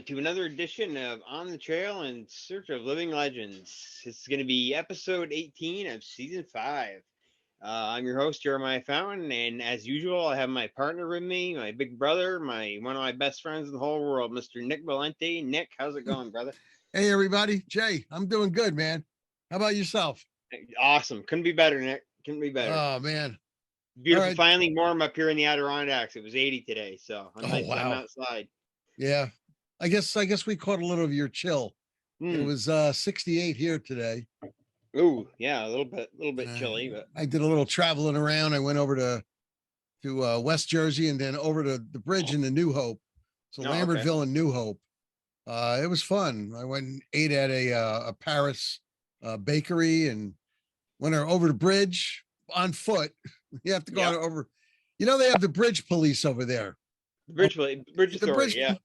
to another edition of On the Trail in Search of Living Legends. This is going to be episode 18 of season 5. I'm your host, Jeremiah Fountain, and as usual, I have my partner with me, my big brother, one of my best friends in the whole world, Mr. Nick Valente. Nick, how's it going, brother? Hey, everybody. Jay, I'm doing good, man. How about yourself? Awesome. Couldn't be better, Nick. Couldn't be better. Oh, man. Beautiful. Right. Finally warm up here in the Adirondacks. It was 80 today, so I'm outside. Yeah. I guess we caught a little of your chill. It was 68 here today. Ooh, yeah, a little bit chilly, but I did a little traveling around. I went over to West Jersey and then over to the bridge in the New Hope. So Lambertville and New Hope. It was fun. I went and ate at a Paris bakery and went over the bridge on foot. You have to go over. You know, they have the bridge police over there. Bridge authority, yeah.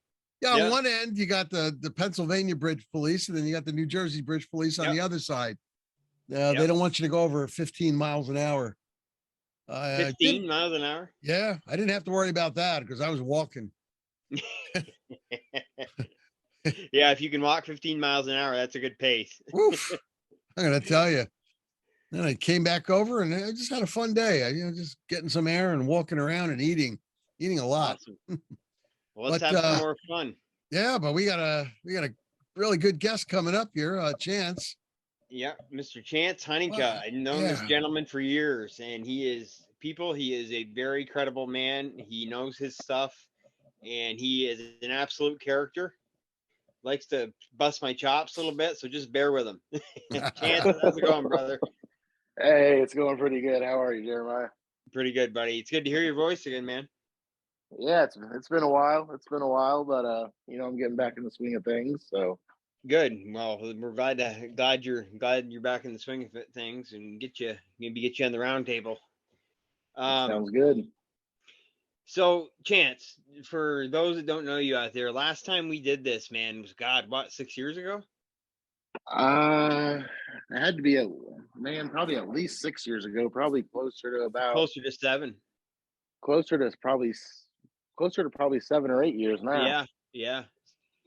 On one end, you got the Pennsylvania Bridge Police, and then you got the New Jersey Bridge Police on the other side. They don't want you to go over 15 miles an hour. 15 miles an hour? Yeah, I didn't have to worry about that because I was walking. Yeah, if you can walk 15 miles an hour, that's a good pace. Oof, I'm going to tell you. Then I came back over and I just had a fun day. Just getting some air and walking around and eating a lot. Awesome. Well, let's have some more fun. Yeah, but we got a really good guest coming up here, Chance. Yeah, Mr. Chance Honeycutt. I've known this gentleman for years, and he is a very credible man. He knows his stuff, and he is an absolute character. Likes to bust my chops a little bit, so just bear with him. Chance, how's it going, brother? Hey, it's going pretty good. How are you, Jeremiah? Pretty good, buddy. It's good to hear your voice again, man. Yeah, it's been a while. But I'm getting back in the swing of things. So good. Well, we're glad you're back in the swing of things and maybe get you on the round table. Sounds good. So, Chance, for those that don't know you out there, last time we did this, man, was 6 years ago? It had to be probably at least 6 years ago. Probably closer to 7. Closer to probably 7 or 8 years now. Yeah.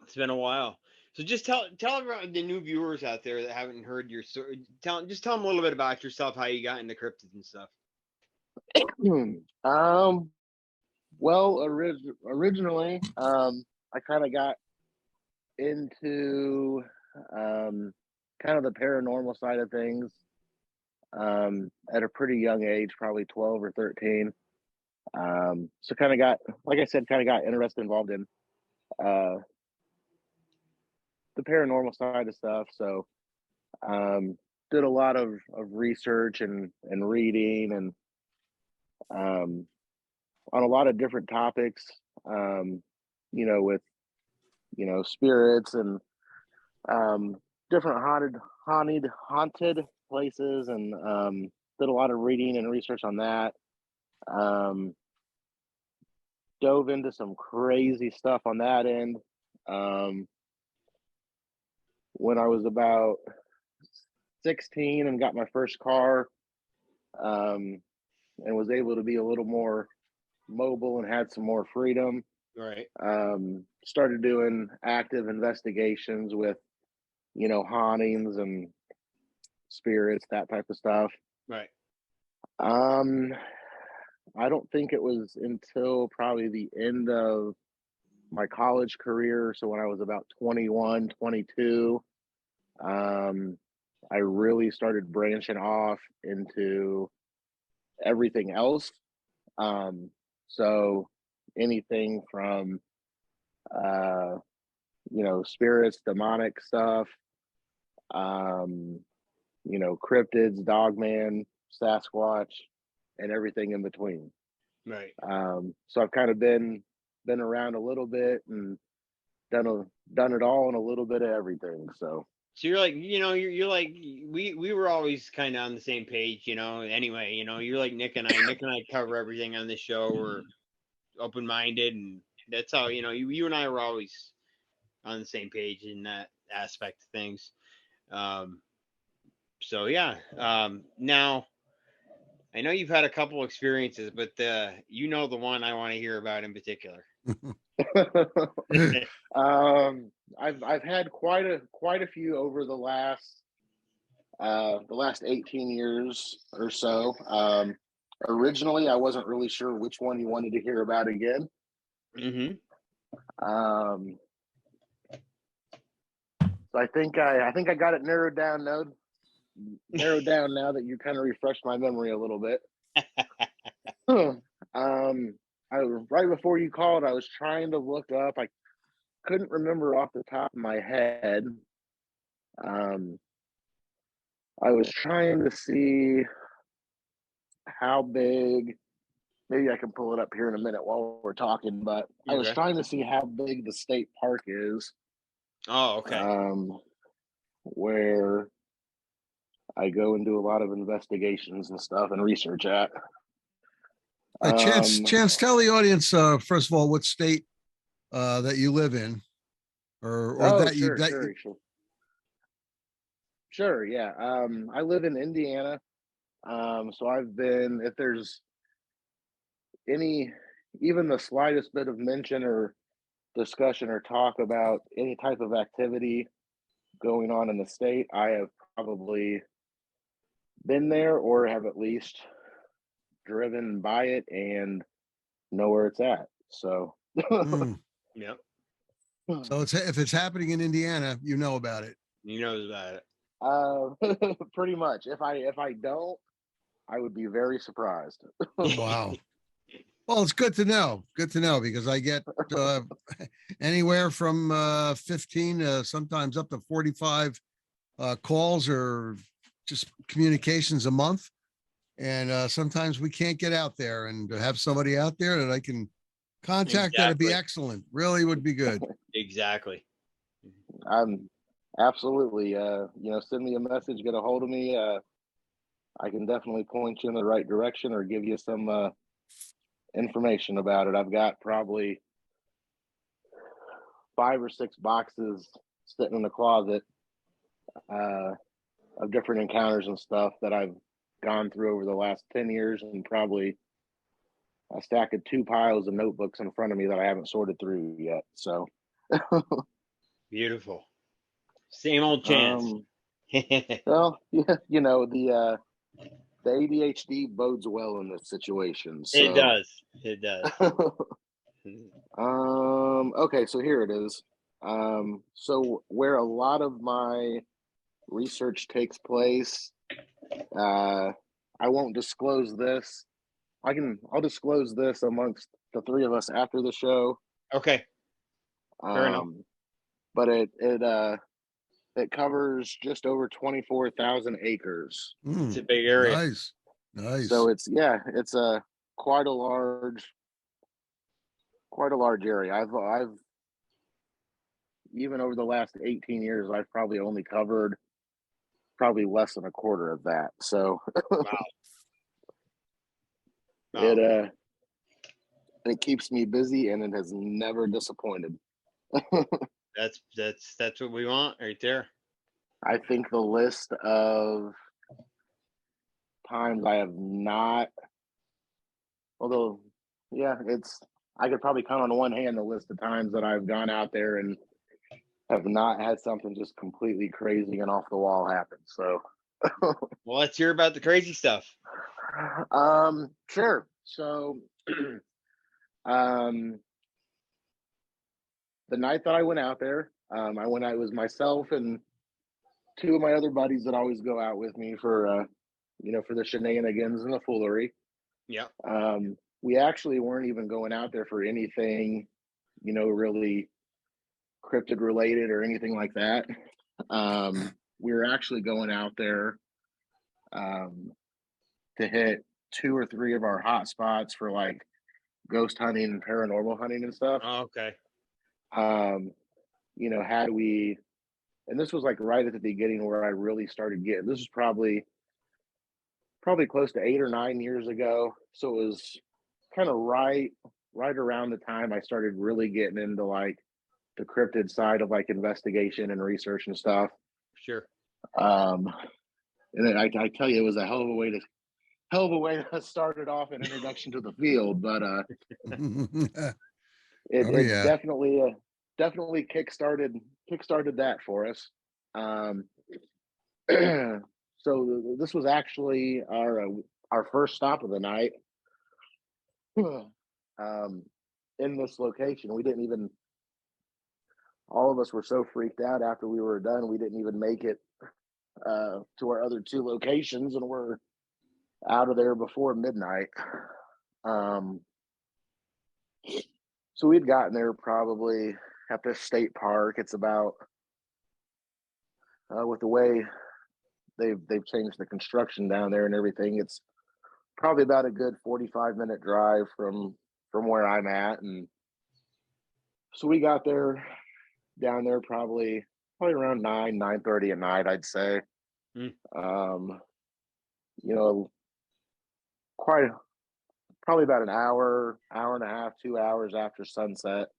It's been a while. So just tell the new viewers out there that haven't heard your story. Tell them a little bit about yourself, how you got into cryptids and stuff. Well, originally, I kind of got into kind of the paranormal side of things at a pretty young age, probably 12 or 13. So kind of got interested, involved in the paranormal side of stuff. So did a lot of research and reading and on a lot of different topics, with spirits and different haunted places, and did a lot of reading and research on that. Dove into some crazy stuff on that end. When I was about 16 and got my first car, and was able to be a little more mobile and had some more freedom. Right. Started doing active investigations with, hauntings and spirits, that type of stuff. Right. I don't think it was until probably the end of my college career, so when I was about 21, 22, I really started branching off into everything else. So anything from spirits, demonic stuff, cryptids, dogman, Sasquatch, and everything in between. Right. So I've kind of been around a little bit and done it all and a little bit of everything. So you're like, you're like, we were always kind of on the same page, anyway, you're like Nick and I cover everything on this show. We're open-minded, and that's how, you and I were always on the same page in that aspect of things. So yeah. Now I know you've had a couple experiences, but the one I want to hear about in particular. I've had quite a few over the last 18 years or so. Originally, I wasn't really sure which one you wanted to hear about again. So I think I got it narrowed down now. Now that you kind of refreshed my memory a little bit. Right before you called, I was trying to look up. I couldn't remember off the top of my head. I was trying to see how big. Maybe I can pull it up here in a minute while we're talking, but I was trying to see how big the state park is. Oh, okay. Where I go and do a lot of investigations and stuff and research at. Chance, tell the audience first of all what state that you live in, Sure, yeah. I live in Indiana. So I've been, if there's even the slightest bit of mention or discussion or talk about any type of activity going on in the state, I have probably been there or have at least driven by it and know where it's at. So, yeah. So if it's happening in Indiana, you know about it. He knows about it. Pretty much. If I don't, I would be very surprised. Wow. Well, it's good to know. Good to know because I get anywhere from 15 sometimes up to 45 calls or just communications a month. And sometimes we can't get out there, and to have somebody out there that I can contact, that'd be excellent. Really would be good. Exactly. Absolutely. Send me a message, get a hold of me. I can definitely point you in the right direction or give you some information about it. I've got probably 5 or 6 boxes sitting in the closet of different encounters and stuff that I've gone through over the last 10 years, and probably a stack of 2 piles of notebooks in front of me that I haven't sorted through yet. So beautiful. Same old Chance. Well, yeah, the ADHD bodes well in this situation. So. It does. Okay, so here it is. So where a lot of my research takes place, I won't disclose this. I'll disclose this amongst the 3 of us after the show. Okay. Fair enough. But it covers just over 24,000 acres. It's a big area. Nice. So it's quite a large area. I've even over the last 18 years, I've probably only covered probably less than a quarter of that. So wow. It keeps me busy, and it has never disappointed. That's what we want right there. I think the list of times I have not, although, yeah, I could probably count on one hand the list of times that I've gone out there and have not had something just completely crazy and off the wall happen. So, well, let's hear about the crazy stuff. Sure. So, the night that I went out there, it was myself and 2 of my other buddies that always go out with me for the shenanigans and the foolery. Yeah. We actually weren't even going out there for anything, really cryptid related or anything like that. We were actually going out there to hit 2 or 3 of our hot spots for like ghost hunting and paranormal hunting and stuff. Oh, okay. Had we, and this was like right at the beginning where I really started getting, this was probably close to 8 or 9 years ago. So it was kind of right around the time I started really getting into like the cryptid side of like investigation and research and stuff. Sure. And then I tell you, it was a hell of a way to start it off an introduction to the field. But it, Oh it yeah. definitely kickstarted that for us. Um, so this was actually our first stop of the night. um, in this location, we didn't even. All of us were so freaked out after we were done, we didn't even make it to our other two locations, and we're out of there before midnight. Um, so we'd gotten there probably at this state park. It's about with the way they've changed the construction down there and everything. It's probably about a good 45-minute drive from where I'm at, and so we got there down there probably around 9:30 at night, I'd say. Mm. Um, you know, quite probably about an hour and a half, 2 hours after sunset.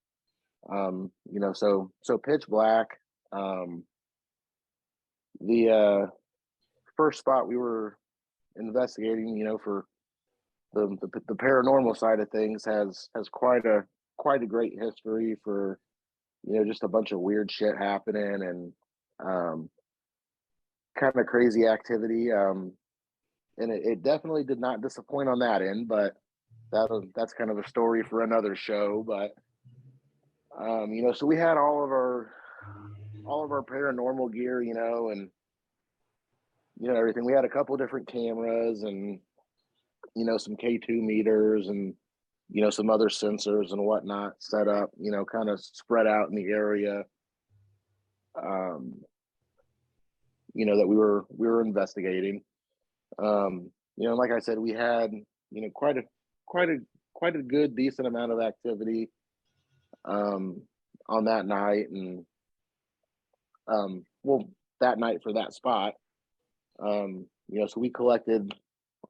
So pitch black. Um, the first spot we were investigating, for the paranormal side of things has quite a great history for just a bunch of weird shit happening and um, kind of crazy activity. And it definitely did not disappoint on that end, but that's kind of a story for another show. But so we had all of our paranormal gear, and everything. We had a couple different cameras and some K2 meters and some other sensors and whatnot set up, kind of spread out in the area. Um, that we were investigating. Like I said, we had quite a quite a quite a good decent amount of activity um, on that night, and well, that night for that spot. So we collected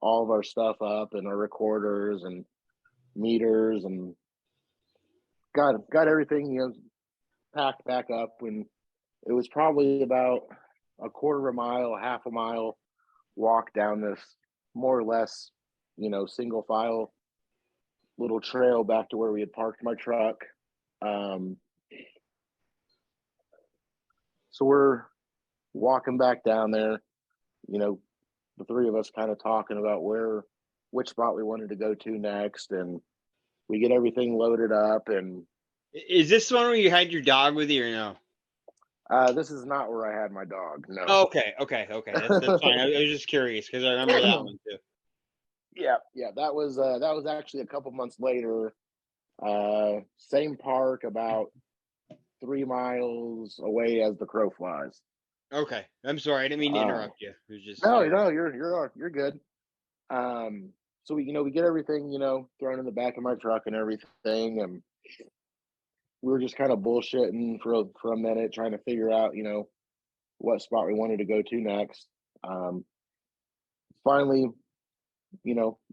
all of our stuff up and our recorders and meters and got everything packed back up when it was probably about a quarter of a mile, half a mile walk down this more or less single file little trail back to where we had parked my truck. um so we're walking back down there, the three of us kind of talking about which spot we wanted to go to next, and we get everything loaded up. And Is this the one where you had your dog with you or no? this is not where I had my dog. No. Oh, okay. That's fine. I was just curious because I remember that one too. Yeah. That was actually a couple months later. Same park, about 3 miles away as the crow flies. Okay, I'm sorry. I didn't mean to interrupt you. It was just No, curious. you're good. So we get everything thrown in the back of my truck and everything, and we were just kind of bullshitting for a minute, trying to figure out what spot we wanted to go to next. Finally,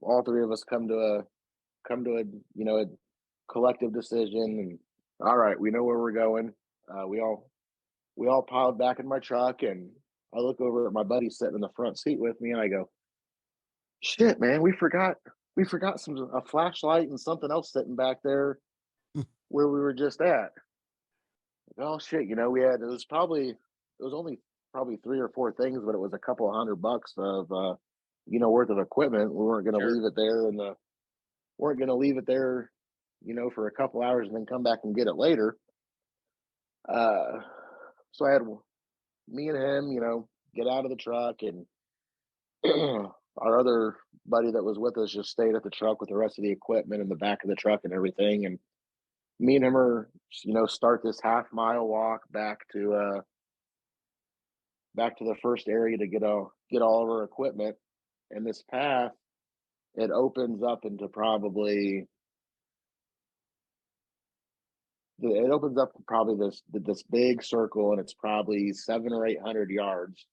all three of us come to a collective decision, and all right, we know where we're going. We all piled back in my truck, and I look over at my buddy sitting in the front seat with me, and I go, "Shit, man, we forgot a flashlight and something else sitting back there where we were just at." Oh shit, it was only probably three or four things, but it was a couple of $100 of worth of equipment. We weren't going to Sure. leave it there, and weren't going to leave it there, for a couple hours and then come back and get it later. So I had me and him, get out of the truck, and our other buddy that was with us just stayed at the truck with the rest of the equipment in the back of the truck and everything. And me and him are, start this half-mile walk back to the first area to get all of our equipment. And this path, it opens up into this big circle, and it's probably 700 or 800 yards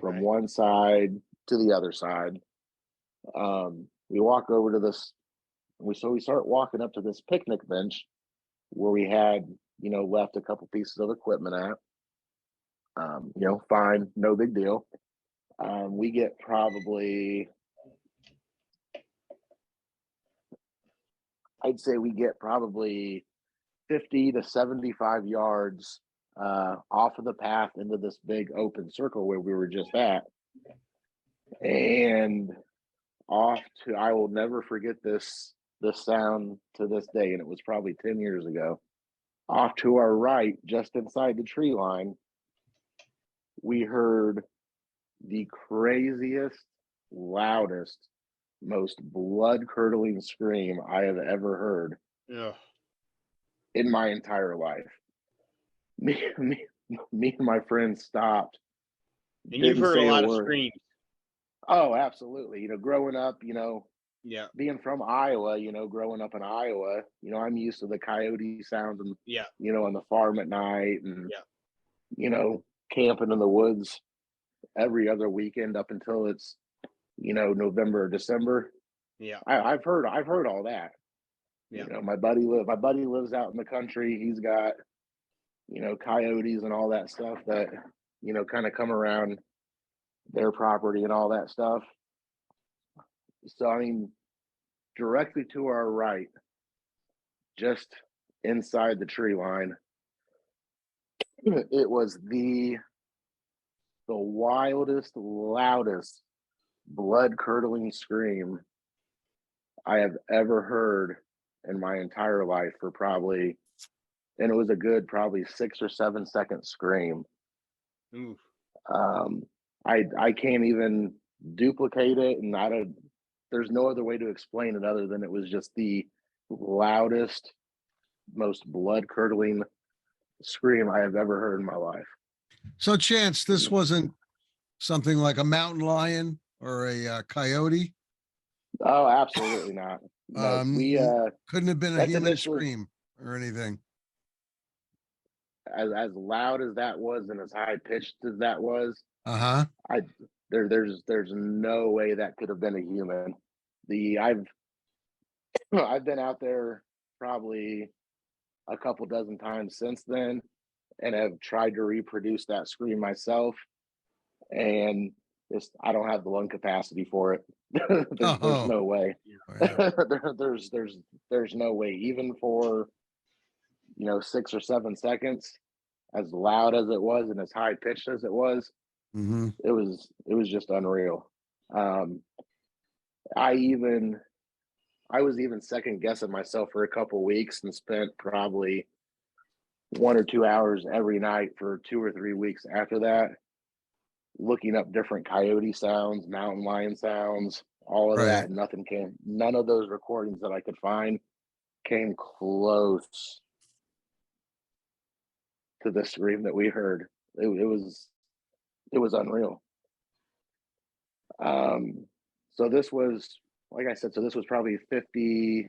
from Okay. one side to the other side. We walk over to this. We start walking up to this picnic bench where we had left a couple pieces of equipment at. Fine, no big deal. We get probably, I'd say we get probably 50 to 75 yards off of the path into this big open circle where we were just at. And I will never forget this sound to this day, and it was probably 10 years ago. Off to our right, just inside the tree line, we heard the craziest, loudest, most blood-curdling scream I have ever heard in my entire life. Me and my friends stopped. And you've heard a lot of screams. Oh, absolutely. Growing up, Yeah. being from Iowa, growing up in Iowa, I'm used to the coyote sounds and, on the farm at night and, camping in the woods every other weekend up until it's, November or December. Yeah. I've heard all that. Yeah. My buddy lives out in the country. He's got, coyotes and all that stuff that, kind of come around their property and all that stuff. So, I mean, directly to our right, just inside the tree line, it was the wildest, loudest, blood-curdling scream I have ever heard in my entire life for probably, and it was a good probably 6 or 7 second scream. Oof. I can't even duplicate it, and there's no other way to explain it other than it was just the loudest, most blood-curdling scream I have ever heard in my life. So, Chance, this wasn't something like a mountain lion or a coyote? Oh, absolutely not. No, we couldn't have been a human scream or anything. As loud as that was and as high pitched as that was, there's no way that could have been a human. I've been out there probably a couple dozen times since then and have tried to reproduce that scream myself, and I don't have the lung capacity for it. There's no way. There's no way, even for 6 or 7 seconds, as loud as it was and as high pitched as it was. It was just unreal. I was even second guessing myself for a couple weeks and spent probably 1 or 2 hours every night for 2 or 3 weeks after that, looking up different coyote sounds, mountain lion sounds, all of that. None of those recordings that I could find came close to the scream that we heard. It was unreal. So this was, like I said, this was probably 50,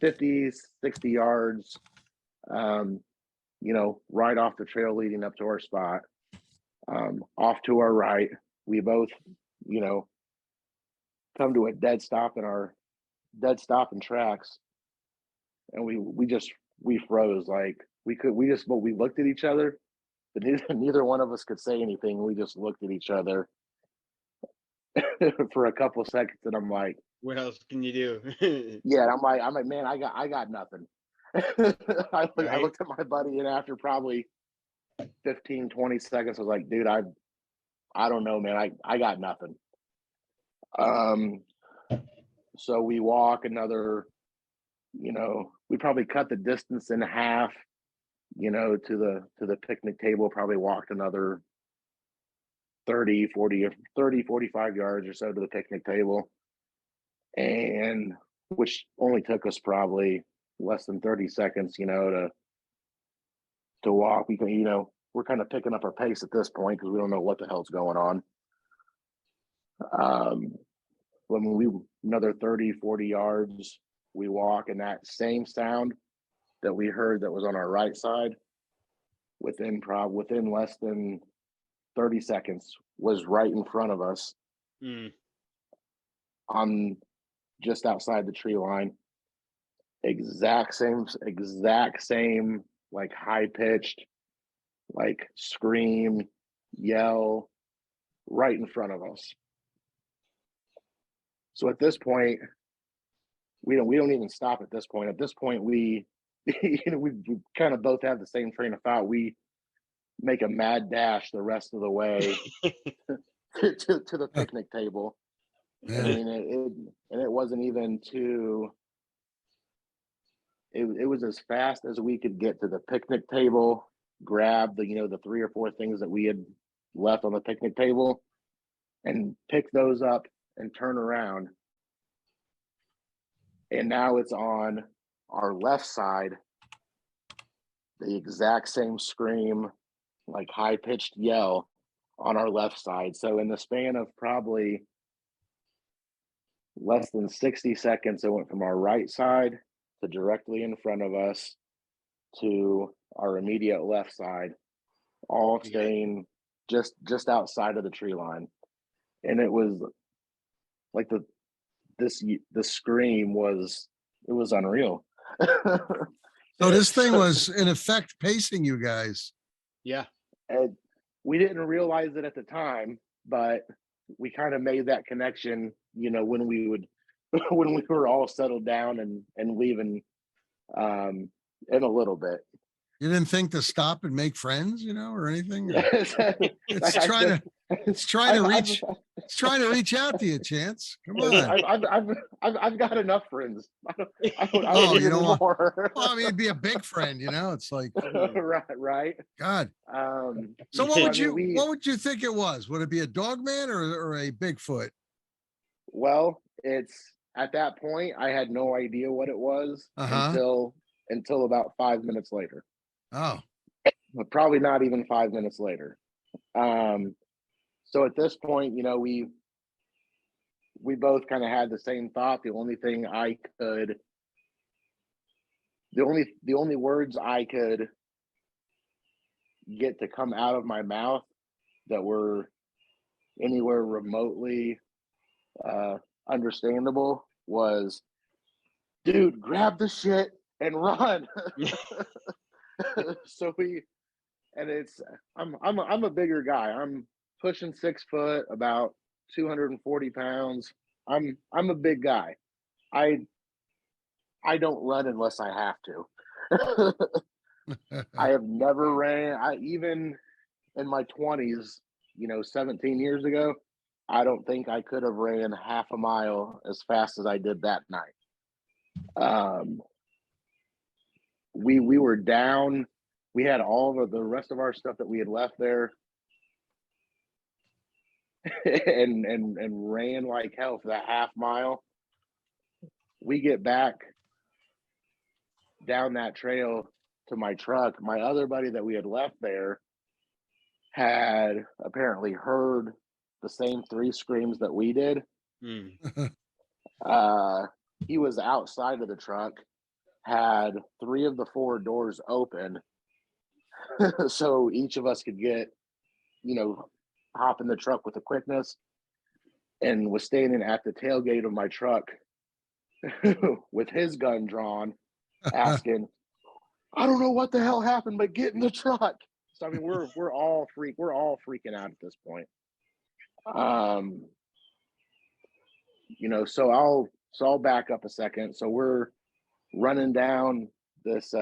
60 yards, right off the trail leading up to our spot. Off to our right, we both, come to a dead stop in tracks. And we froze. Like we looked at each other, but neither one of us could say anything. We just looked at each other for a couple seconds, and I'm like, what else can you do? Yeah, I'm like, man, I got nothing. I looked at my buddy, and after probably 15, 20 seconds, I was like, dude, I don't know, man. I got nothing. So we walk another, we probably cut the distance in half, to the picnic table, probably walked another 30, 45 yards or so to the picnic table. And which only took us probably less than 30 seconds, to walk. We're kind of picking up our pace at this point because we don't know what the hell's going on. When we another 30, 40 yards, we walk, and that same sound that we heard that was on our right side, within less than 30 seconds, was right in front of us. On just outside the tree line. Exact same, like high pitched, like scream, yell, right in front of us. So at this point, we don't even stop at this point. At this point, we we kind of both have the same train of thought. We make a mad dash the rest of the way to the picnic table. Yeah. I mean, it wasn't even too. It was as fast as we could get to the picnic table, grab the 3 or 4 things that we had left on the picnic table, and pick those up and turn around. And now it's on our left side, the exact same scream, like high-pitched yell on our left side. So in the span of probably less than 60 seconds, it went from our right side to directly in front of us to our immediate left side, all staying just outside of the tree line. And it was like the scream was unreal. So this thing was in effect pacing you guys. Yeah. And we didn't realize it at the time, but we kind of made that connection, when we were all settled down and leaving in a little bit. You didn't think to stop and make friends, or anything? It's trying to reach out to you, Chance. Come on. I've got enough friends. I don't Oh, need you know any what? more. Well, I mean, it'd be a big friend, it's like, right. God. So what would you think it was? Would it be a dog man or a Bigfoot? Well, it's at that point I had no idea what it was until about 5 minutes later. Oh, But probably not even 5 minutes later. So at this point, we both kind of had the same thought. The only words I could get to come out of my mouth that were anywhere remotely understandable was, "Dude, grab the shit and run." So I'm a bigger guy. I'm pushing 6 foot, about 240 pounds. I'm a big guy. I don't run unless I have to. I have never ran. Even in my 20s, 17 years ago, I don't think I could have ran half a mile as fast as I did that night. We were down. We had all of the rest of our stuff that we had left there, and ran like hell for that half mile. We get back down that trail to my truck. My other buddy that we had left there had apparently heard the same 3 screams that we did. He was outside of the truck, had 3 of the 4 doors open, so each of us could get, hop in the truck with a quickness, and was standing at the tailgate of my truck with his gun drawn, asking, "I don't know what the hell happened, but get in the truck." So I mean, we're all freaking out at this point. So I'll back up a second. So we're running down this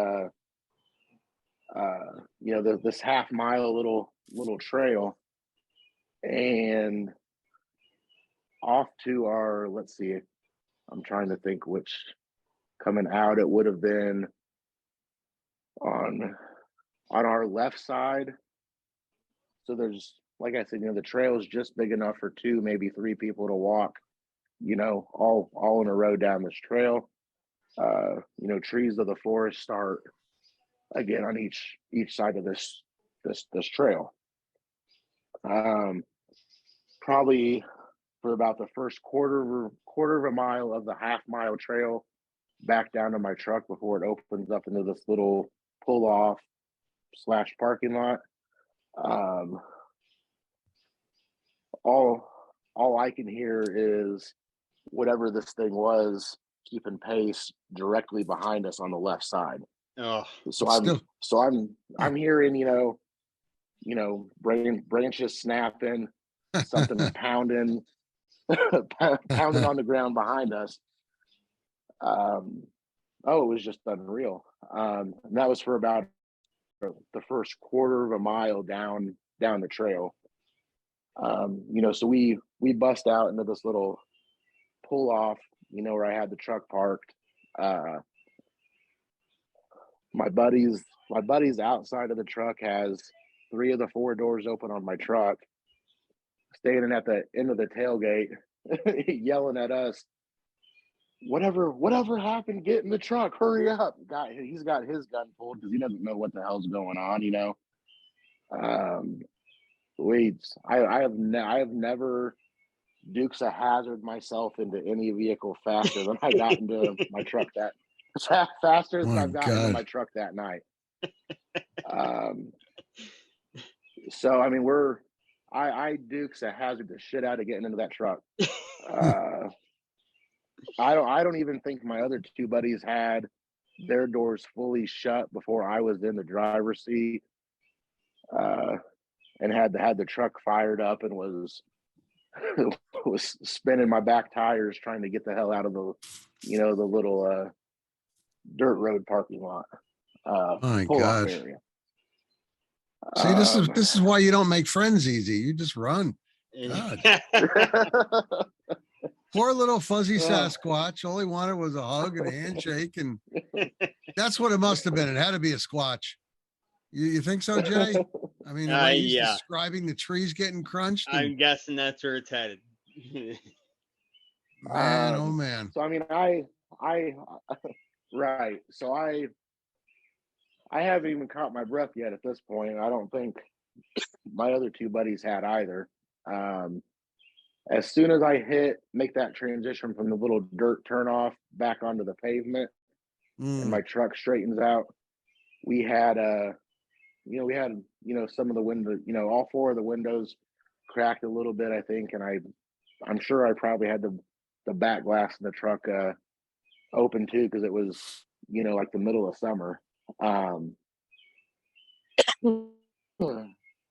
this half mile little trail, and off to our, let's see, I'm trying to think which, coming out, it would have been on our left side. So there's, like I said, the trail is just big enough for 2, maybe 3 people to walk, all in a row down this trail. Trees of the forest start again on each side of this trail. Probably for about the first quarter of a mile of the half mile trail back down to my truck before it opens up into this little pull off / parking lot. All I can hear is whatever this thing was keeping pace directly behind us on the left side. Oh, so I'm hearing, branches snapping, something pounding on the ground behind us. It was just unreal. And that was for about the first quarter of a mile down the trail. So we bust out into this little pull off, where I had the truck parked. My buddy's outside of the truck has 3 of the 4 doors open on my truck, standing at the end of the tailgate, yelling at us, whatever happened, get in the truck, hurry up. He's got his gun pulled because he doesn't know what the hell's going on. I have never Dukes a hazard myself into any vehicle faster than I got into my truck faster than I've gotten into my truck that night. So I mean, I Dukes a hazard the shit out of getting into that truck. I don't even think my other 2 buddies had their doors fully shut before I was in the driver's seat, and had the truck fired up and was spinning my back tires trying to get the hell out of the little dirt road parking lot. My gosh. Area. See, this is why you don't make friends easy. You just run. God. Poor little fuzzy Sasquatch. All he wanted was a hug and a handshake, and that's what it must have been. It had to be a squatch. You think so, Jay? I mean, the way he's describing the trees getting crunched. I'm guessing that's where it's headed. Man, oh man. So I mean, I right. So I haven't even caught my breath yet at this point. I don't think my other 2 buddies had either. As soon as I make that transition from the little dirt turnoff back onto the pavement, and my truck straightens out, we had some of the windows, all 4 of the windows cracked a little bit, I think, and I'm sure I probably had the back glass in the truck open too, because it was like the middle of summer.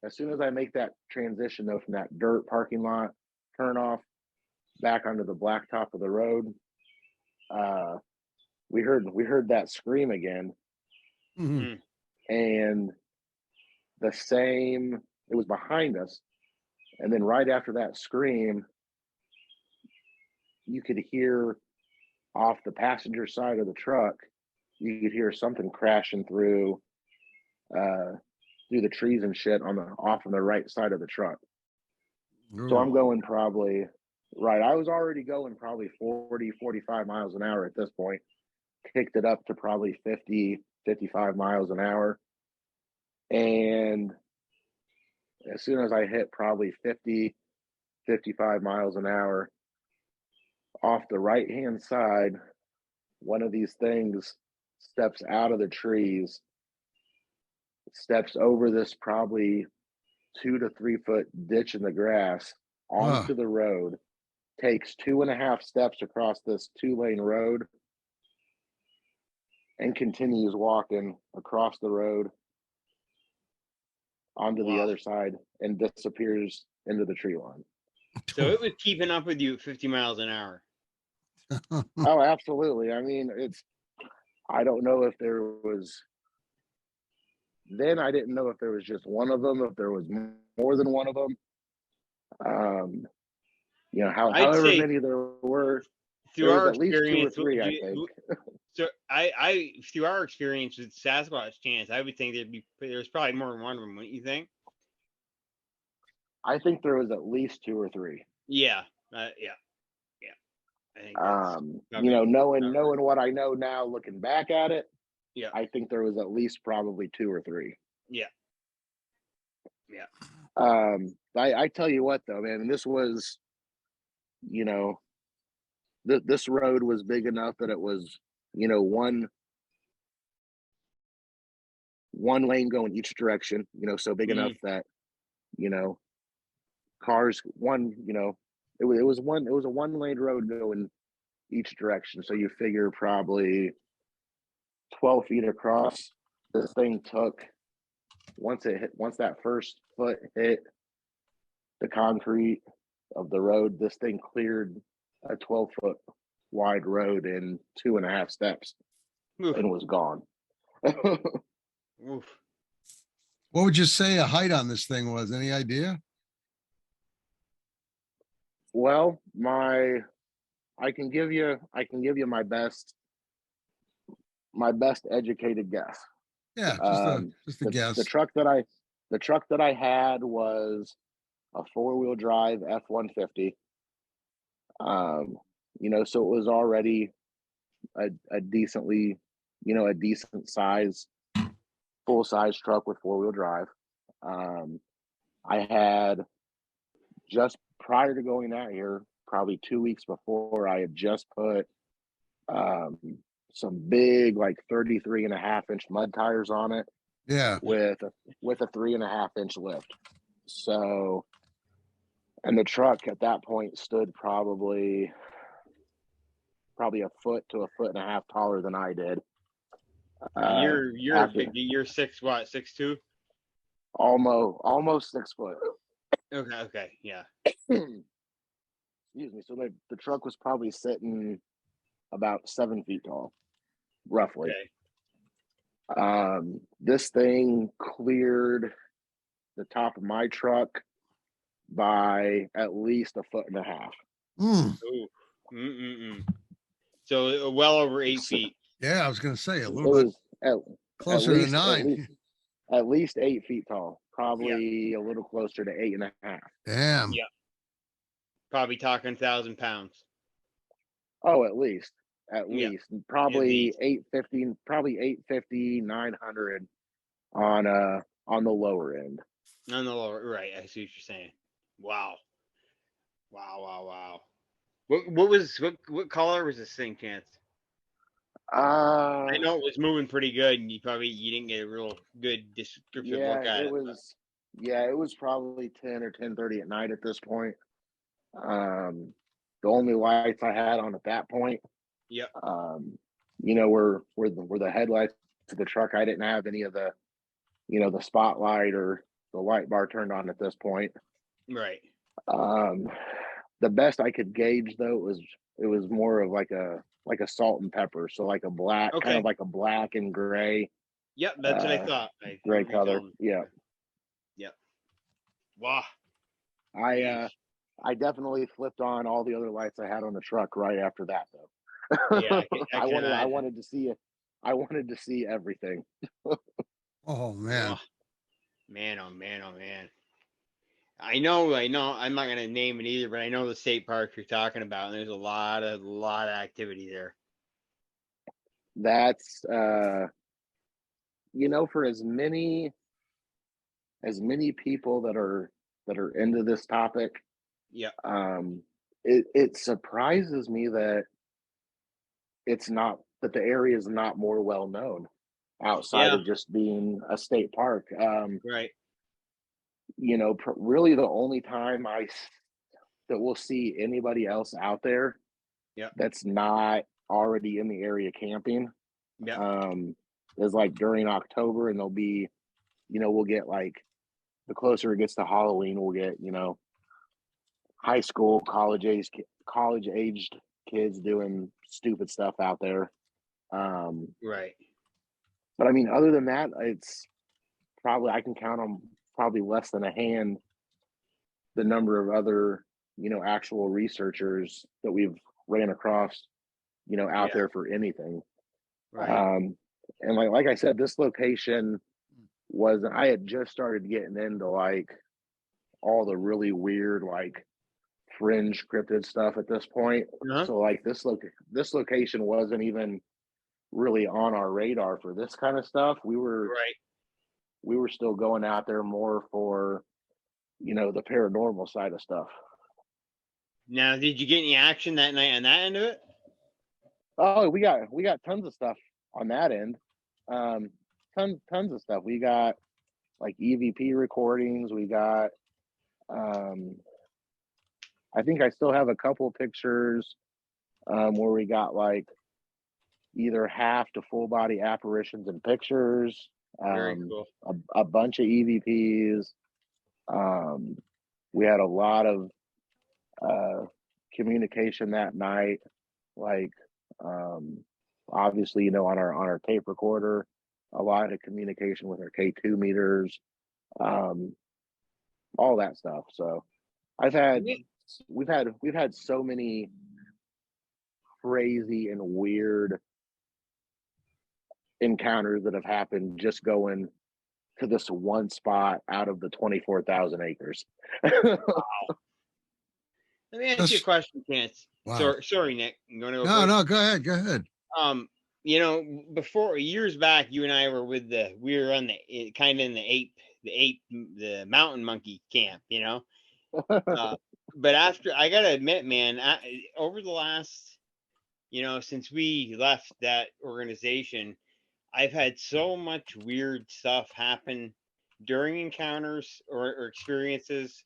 As soon as I make that transition though from that dirt parking lot turn off back onto the blacktop of the road, we heard that scream again. Mm-hmm. And it was behind us, and then right after that scream, you could hear off the passenger side of the truck, you could hear something crashing through the trees and shit off on the right side of the truck. So I'm going probably I was already going probably 40-45 miles an hour at this point, kicked it up to probably 50-55 miles an hour. And as soon as I hit probably 50-55 miles an hour, off the right hand side, one of these things steps out of the trees, steps over this probably 2 to 3 foot ditch in the grass onto the road, takes 2.5 steps across this 2-lane road, and continues walking across the road onto the other side and disappears into the tree line. So it was keeping up with you at 50 miles an hour. Oh, absolutely. I mean, I don't know if there was, then I didn't know if there was just one of them, if there was more than one of them. However many there were, through our at least 2 or 3, I think. So I through our experience with Sasquatch Chance, I would think there's probably more than one of them, wouldn't you think? I think there was at least 2 or 3. Yeah. I think knowing what I know now, looking back at it, yeah, I think there was at least probably 2 or 3. Yeah. I tell you what though, man, this was, this road was big enough that it was, one lane going each direction, so big enough that, cars, it was a 1-lane road going each direction. So you figure probably 12 feet across. This thing took, once that first foot hit the concrete of the road, this thing cleared a 12-foot wide road in 2.5 steps and was gone. Oof. What would you say a height on this thing was? Any idea? Well, I can give you my best educated guess. Yeah, Um, just a the guess. truck that I had was a 4-wheel drive F-150. Um, so it was already a decently, a decent size, full size truck with 4-wheel drive. Um, I had just prior to going out here, probably 2 weeks before, I had just put um, some big, like 33.5 inch mud tires on it Yeah. with a 3.5 inch lift. So, and the truck at that point stood probably a foot to a foot and a half taller than I did. You're After big. You're 6'2"? almost 6 foot. Okay, yeah. Excuse me. So the truck was probably sitting about 7 feet tall, roughly. Okay. This thing cleared the top of my truck by at least a foot and a half. Mm. Ooh. Mm-mm-mm. So well over 8 feet. Yeah, I was going to say a It little bit was at closer to least nine. at least 8 feet tall, Yeah. probably a little closer to 8.5. Damn. Yeah. Probably talking 1,000 pounds. Oh, at Yeah. least At probably least 850, 900 on the lower end. on the lower. Right. I see what you're saying. Wow. Wow. What color was this thing, Chance? I Uh know it was moving pretty good, and you didn't get a real good descriptive yeah, look at it. it was probably 10 or 10:30 at night at this point. The only lights I had on at that point, Yep. were the headlights of the truck. I didn't have any of the, the spotlight or the light bar turned on at this point. Right. Um, the best I could gauge though it was more of like a salt and pepper, so like a black, kind of Okay. like a black and gray, Yep. That's what I thought. I gray remember you color. telling me. Yeah, Yep. Wow. I Jeez. I definitely flipped on all the other lights I had on the truck right after that Yeah, though. I can I imagine. wanted to see it. I wanted to see everything. Oh man. Wow. Man, oh man, oh man. I know. I'm not gonna name it either, but I know the state park you're talking about, and there's a lot of activity there. That's for as many people that are into this topic, Yep. it surprises me that the area is not more well known outside Yeah. of just being a state park. Right. Really the only time that we'll see anybody else out there Yep. that's not already in the area camping Yep. is like during October, and there'll be, we'll get like, the closer it gets to Halloween, we'll get, high school, college aged kids doing stupid stuff out there. Right. But I mean, other than that, it's probably, I can count on probably less than a hand the number of other, actual researchers that we've ran across, out Yeah. there for anything. Right. And like I said, this location I had just started getting into like all the really weird, like fringe cryptid stuff at this point. Uh-huh. So like this location wasn't even really on our radar for this kind of stuff. Right. We were still going out there more for, the paranormal side of stuff. Now, did you get any action that night on that end of it? Oh, we got tons of stuff on that end. Um, tons of stuff. We got like EVP recordings. We got I think I still have a couple pictures where we got like either half to full body apparitions and pictures. Very cool. A bunch of EVPs. We had a lot of communication that night, like obviously, on our tape recorder. a lot of communication with our K2 meters, all that stuff. So I've had, we've had so many crazy and weird encounters that have happened just going to this one spot out of the 24,000 acres. Wow. Let me ask you a question, Chance. Wow. Sorry, Nick. I'm going to go No, first. no, go ahead. Go ahead. You know, before years back, you and I were we were on the kind of in the mountain monkey camp, you know. But after, I gotta admit, man, over the last, you know, since we left that organization, I've had so much weird stuff happen during encounters or experiences,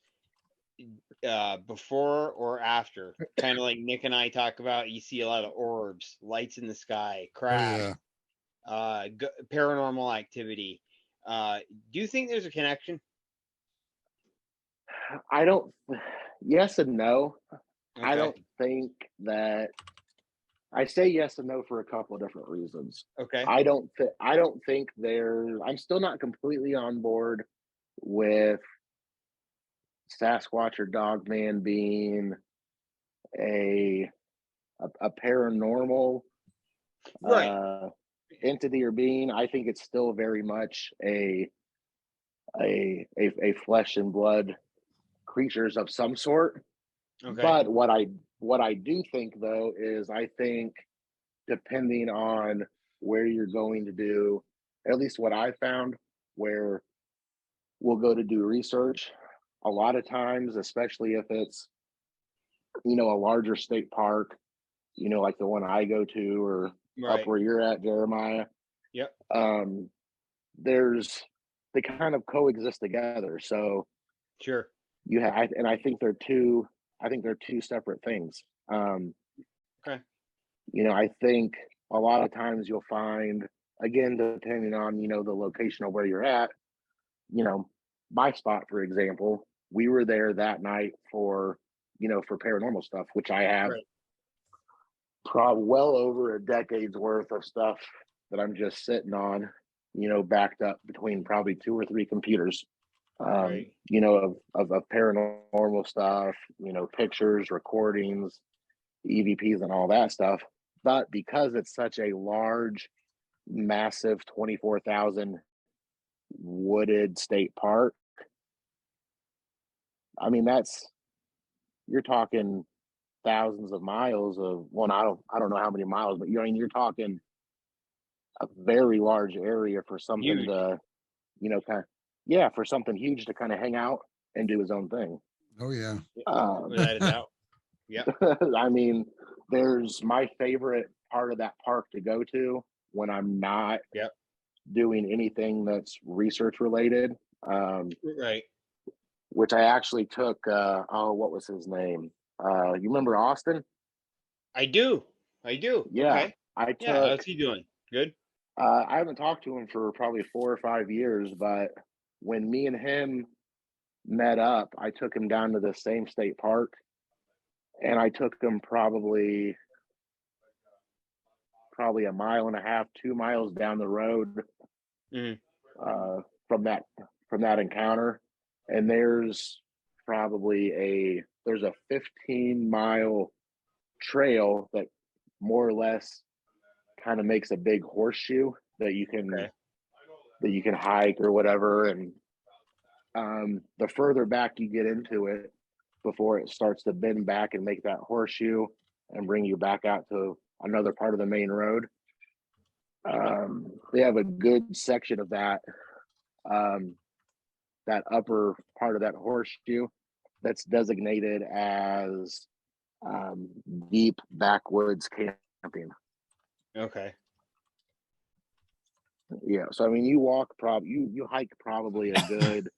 before or after. Kind of like Nick and I talk about, you see a lot of orbs, lights in the sky, Oh crabs, yeah. paranormal activity. Do you think there's a connection? I don't, yes and no. I Okay. don't think that, I say yes and no for a couple of different reasons. Okay. I don't think I'm still not completely on board with Sasquatch or Dogman being a paranormal Right. entity or being. I think it's still very much a flesh and blood creatures of some sort. Okay. But what I do think though is I think depending on where you're going to do, at least what I found, where we'll go to do research, a lot of times, especially if it's, you know, a larger state park, you know, like the one I go to or up Right. where you're at, Jeremiah, Yep. there's, they kind of coexist together. So Sure. you have, and I think they're two separate things. Okay. You know, I think a lot of times you'll find, again, depending on, you know, the location of where you're at, you know, my spot, for example, we were there that night for, you know, for paranormal stuff, which I have Right. probably well over a decade's worth of stuff that I'm just sitting on, you know, backed up between probably two or three computers, Right. you know, of paranormal stuff, you know, pictures, recordings, EVPs, and all that stuff. But because it's such a large, massive 24,000 wooded state park, I mean, you're talking thousands of miles of, well, I don't know how many miles, but I mean, you're talking a very large area for something Huge. to, you know, kind of, yeah, for something huge to kind of hang out and do his own thing. Oh yeah. Um, Without a doubt. Yep. I mean, there's my favorite part of that park to go to when I'm not Yep. doing anything that's research related. Right. Which I actually took. What was his name? You remember Austin? I do. I do. Yeah, Okay. I Yeah. took. How's he doing? Good. I haven't talked to him for probably 4 or 5 years, but when me and him met up, I took him down to the same state park, and I took him probably a mile and a half, 2 miles down the road Mm-hmm. uh, from that encounter, and there's a 15-mile trail that more or less kind of makes a big horseshoe that Okay. you can hike or whatever. And the further back you get into it, before it starts to bend back and make that horseshoe and bring you back out to another part of the main road, they have a good section of um, that upper part of that horseshoe that's designated as um, deep backwoods camping. Okay. Yeah, so I mean, you hike probably a good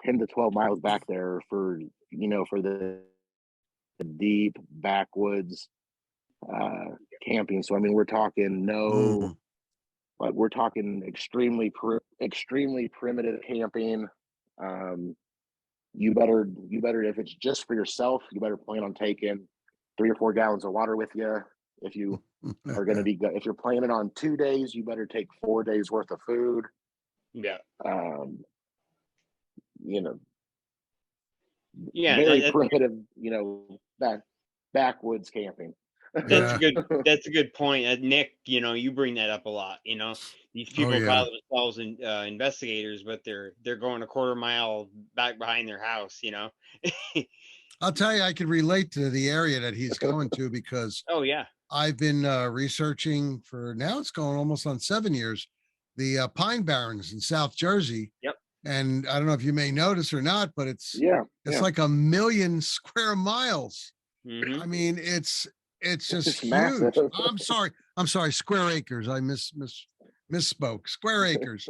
10 to 12 miles back there for, you know, for the deep backwoods uh, camping. So I mean, we're talking Mm. like we're talking extremely primitive camping. Um, you better if it's just for yourself, you better plan on taking 3 or 4 gallons of water with you. If you are going to be, if you're planning on 2 days, you better take 4 days worth of food. Yeah. You know, Yeah. very primitive, backwoods camping. That's a good point. Nick, you bring that up a lot. These people call themselves investigators, but they're going a quarter mile back behind their house, I'll tell you, I can relate to the area that he's going to because oh yeah, I've been researching for now, it's going almost on 7 years, the Pine Barrens in South Jersey. Yep. And I don't know if you may notice or not, but it's like 1 million square miles. Mm-hmm. I mean, it's just huge. Massive. I'm sorry, square acres. I misspoke. Square acres.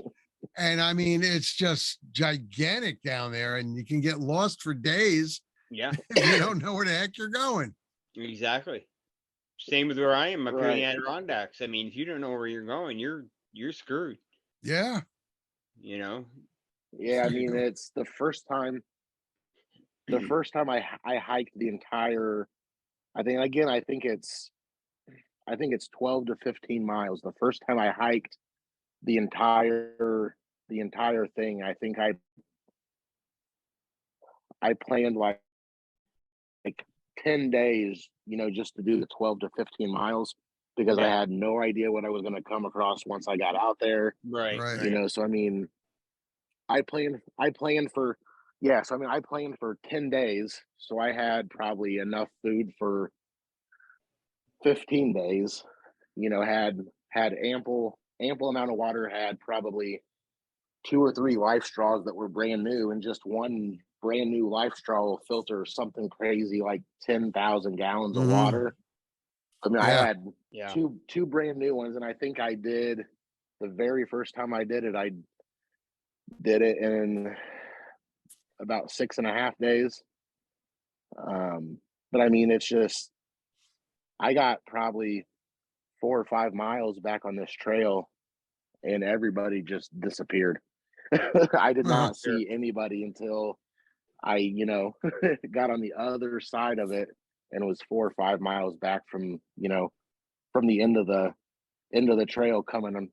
And I mean, it's just gigantic down there, and you can get lost for days. Yeah. If you don't know where the heck you're going. Exactly. Same with where I am up here in the Adirondacks. I mean, if you don't know where you're going, you're screwed. Yeah. Yeah, I mean, it's the first time I hiked the entire, I think it's 12 to 15 miles. The first time I hiked the entire thing, I think I planned like 10 days, just to do the 12 to 15 miles because I had no idea what I was going to come across once I got out there. Right. So I mean, I planned for, I planned for 10 days. So I had probably enough food for 15 days, had ample amount of water, had probably 2 or 3 life straws that were brand new, and just one brand new life straw will filter something crazy like 10,000 gallons of water. I mean, I had two brand new ones, and I think I did the very first time I did it in about 6.5 days. But I mean, it's just, I got probably 4 or 5 miles back on this trail, and everybody just disappeared. I did not see anybody until I, got on the other side of it and was 4 or 5 miles back from, from the end of the trail coming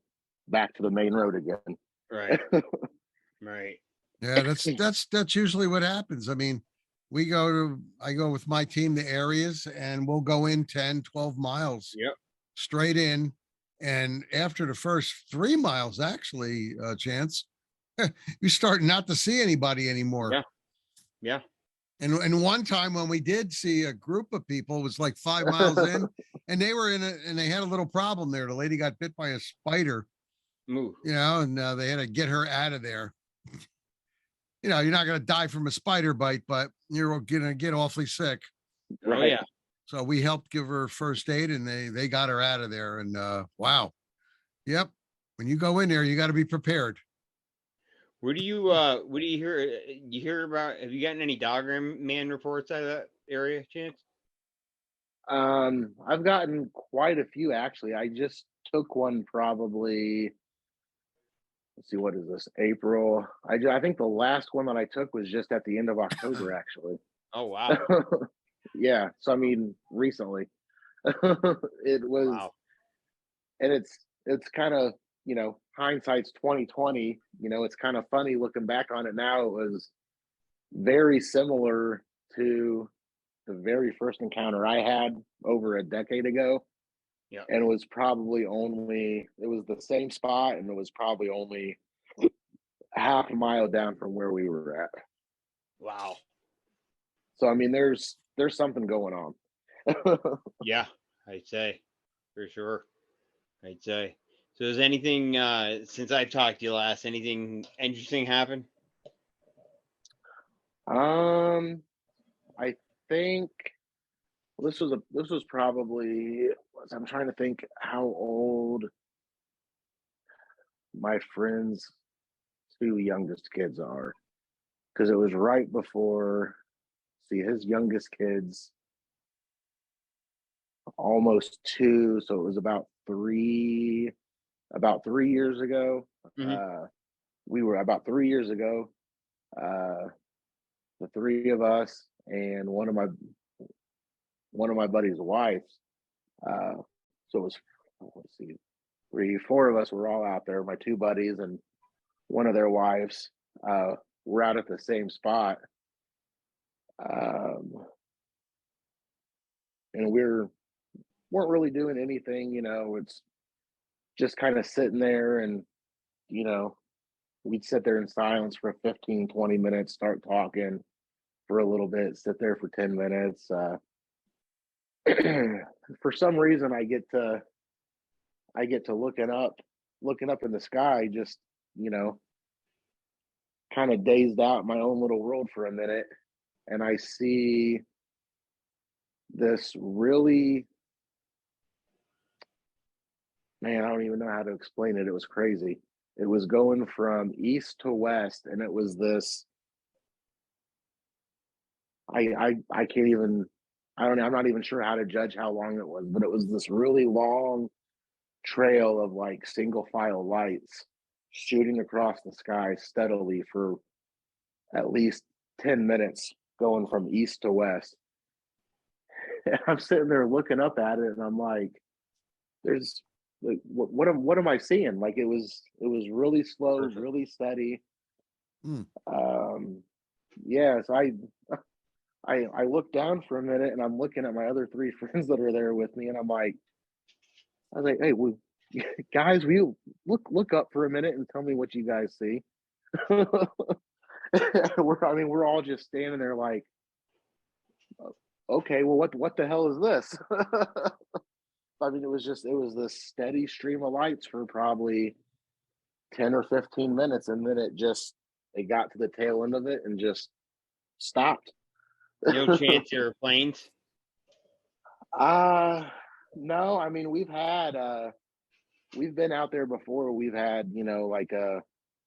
back to the main road again. Right. Right. Yeah, that's usually what happens. I mean, I go with my team to areas and we'll go in 10, 12 miles straight in. And after the first 3 miles, actually, Chance, you start not to see anybody anymore. Yeah. Yeah. And one time when we did see a group of people, it was like 5 miles in, and they had a little problem there. The lady got bit by a spider, and they had to get her out of there. You're not going to die from a spider bite, but you're going to get awfully sick. Oh yeah. So we helped give her first aid, and they got her out of there. And wow. Yep. When you go in there, you got to be prepared. What do you hear? You hear about? Have you gotten any Dogger Man reports out of that area, Chance? I've gotten quite a few actually. I just took one probably. Let's see, what is this? April. I think the last one that I took was just at the end of October, actually. Oh wow. Yeah. So I mean, recently. It was, wow. And it's kind of, hindsight's 2020. It's kind of funny looking back on it now. It was very similar to the very first encounter I had over a decade ago. Yeah. And it was the same spot, and it was probably only half a mile down from where we were at. Wow. So I mean, there's something going on. Yeah, I'd say for sure. I'd say. So has anything since I talked to you last, anything interesting happen? I think this was probably, I'm trying to think how old my friend's 2 youngest kids are, because it was right before, his youngest kids almost 2, so it was about 3 years ago. We were about 3 years ago, the 3 of us and one of my buddy's wives, So it was, let's see, 4 of us were all out there. My 2 buddies and one of their wives were out at the same spot. And weren't really doing anything, it's just kind of sitting there, and we'd sit there in silence for 15, 20 minutes, start talking for a little bit, sit there for 10 minutes. For some reason I get to looking up in the sky, just, kind of dazed out in my own little world for a minute, and I see this really, man, I don't even know how to explain it. It was crazy. It was going from east to west, and it was this. I can't even. I don't know. I'm not even sure how to judge how long it was, but it was this really long trail of like single file lights shooting across the sky steadily for at least 10 minutes, going from east to west. And I'm sitting there looking up at it, and I'm like, "There's like, what am I seeing?" Like it was really slow, Perfect. really steady. Yeah, so I looked down for a minute, and I'm looking at my other 3 friends that are there with me, and I was like, "Hey, guys, will you look up for a minute and tell me what you guys see?" We're all just standing there like, "Okay, well, what the hell is this?" I mean, it was this steady stream of lights for probably 10 or 15 minutes, and then it got to the tail end of it and just stopped. No chance there are planes? No, I mean, we've been out there before. We've had, like an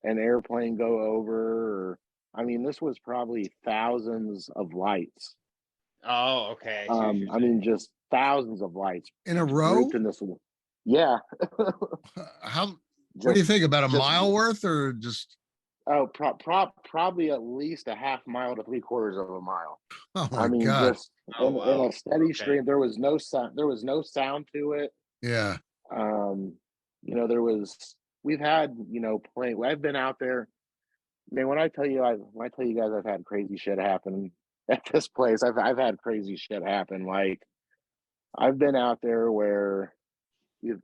airplane go over, or I mean, this was probably thousands of lights. Oh, okay. I mean, just thousands of lights in a row grouped in this. Yeah. How what do you think, about a just mile worth, or just? Oh, probably at least a half mile to 3/4 of a mile. Oh I my mean, God. just Oh, in wow. a steady Okay. stream. There was no sound. There was no sound to it. Yeah. Um, there was. We've had, plane. I've been out there. Man, when I tell you guys, I've had crazy shit happen at this place. I've had crazy shit happen. Like I've been out there where